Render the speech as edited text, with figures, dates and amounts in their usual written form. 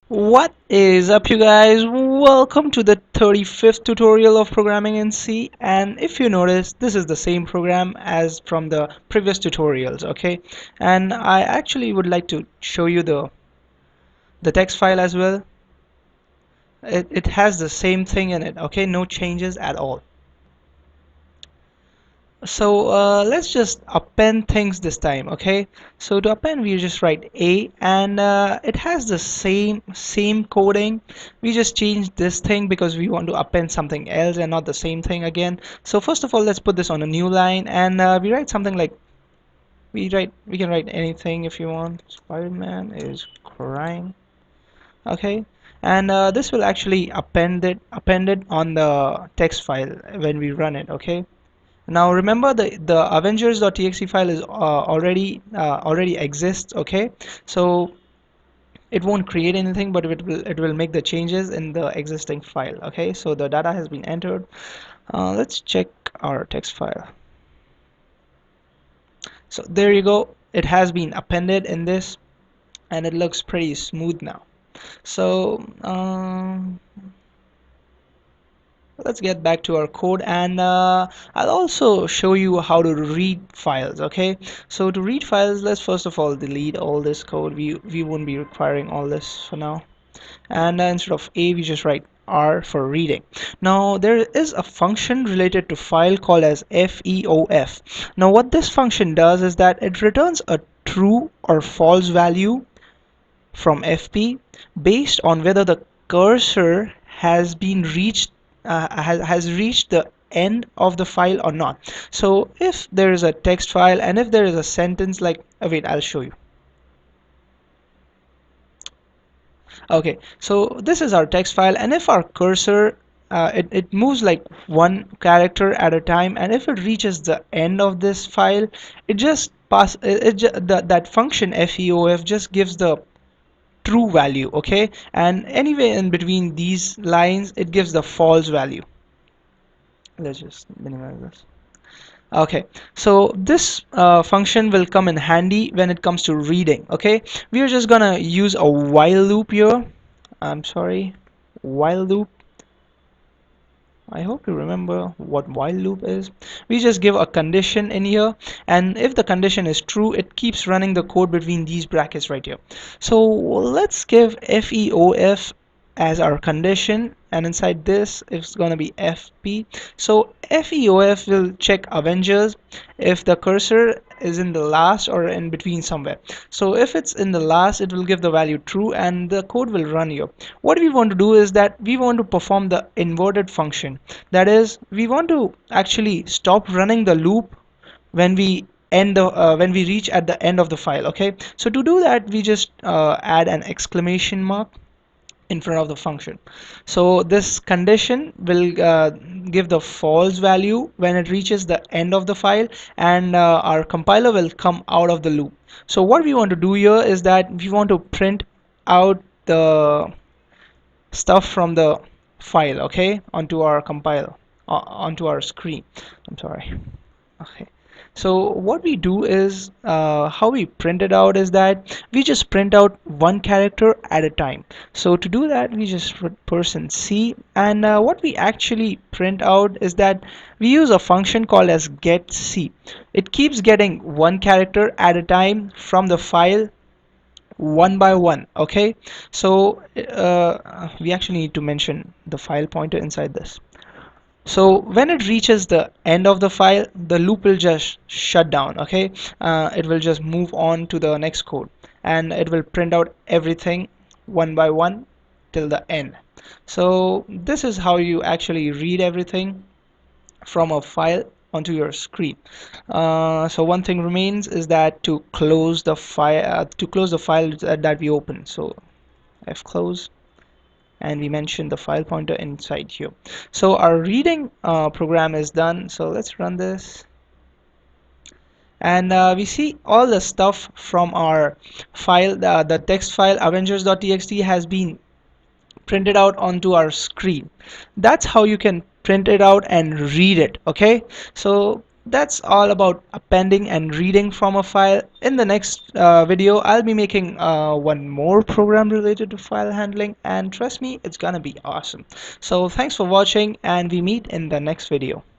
What is up, you guys? Welcome to the 35th tutorial of programming in C. And if you notice, this is the same program as from the previous tutorials, okay? And I actually would like to show you the text file as well. It has the same thing in it, okay? No changes at all. So let's just append things this time, okay? So to append, we just write A, and it has the same coding. We just change this thing because we want to append something else and not the same thing again. So first of all, let's put this on a new line, and we write something like we can write anything if you want. Spider-Man is crying, okay? And this will actually append it on the text file when we run it, okay? Now remember the Avengers.txt file is already exists, okay? So it won't create anything, but it will make the changes in the existing file, okay? So the data has been entered. Let's check our text file. So there you go. It has been appended in this, and it looks pretty smooth now. So let's get back to our code, and I'll also show you how to read files, okay? So to read files, let's first of all delete all this code. We won't be requiring all this for now. And instead of A, we just write R for reading. Now there is a function related to file called as FEOF. Now what this function does is that it returns a true or false value from FP based on whether the cursor has been reached has reached the end of the file or not. So if there is a text file and if there is a sentence like wait, I'll show you. Okay, so this is our text file, and if our cursor it moves like one character at a time, and if it reaches the end of this file, it just that function FEOF just gives the true value, okay? And anyway, in between these lines, it gives the false value. Let's just minimize this. Okay, so this function will come in handy when it comes to reading, okay? We are just gonna use a while loop here. I'm sorry, while loop. I hope you remember what while loop is. We just give a condition in here, and if the condition is true, it keeps running the code between these brackets right here. So let's give FEOF as our condition, and inside this it's going to be FP. So FEOF will check Avengers if the cursor is in the last or in between somewhere. So if it's in the last, it will give the value true, and the code will run here. What we want to do is that we want to perform the inverted function. That is, we want to actually stop running the loop when we when we reach at the end of the file, okay? So to do that, we just add an exclamation mark in front of the function. So this condition will give the false value when it reaches the end of the file, and our compiler will come out of the loop. So what we want to do here is that we want to print out the stuff from the file, okay, onto our onto our screen. I'm sorry. Okay, so what we do is how we print it out is that we just print out one character at a time. So to do that, we just put %c, and what we actually print out is that we use a function called as getC. It keeps getting one character at a time from the file one by one, okay? So we actually need to mention the file pointer inside this. So when it reaches the end of the file, the loop will just shut down, okay? It will just move on to the next code, and it will print out everything one by one till the end. So this is how you actually read everything from a file onto your screen. So one thing remains is that to close the file that we open. So fclose, and we mentioned the file pointer inside here. So our reading program is done. So let's run this, and we see all the stuff from our file. The text file avengers.txt has been printed out onto our screen. That's how you can print it out and read it, okay? So that's all about appending and reading from a file. In the next video, I'll be making one more program related to file handling, and trust me, it's gonna be awesome. So thanks for watching, and we meet in the next video.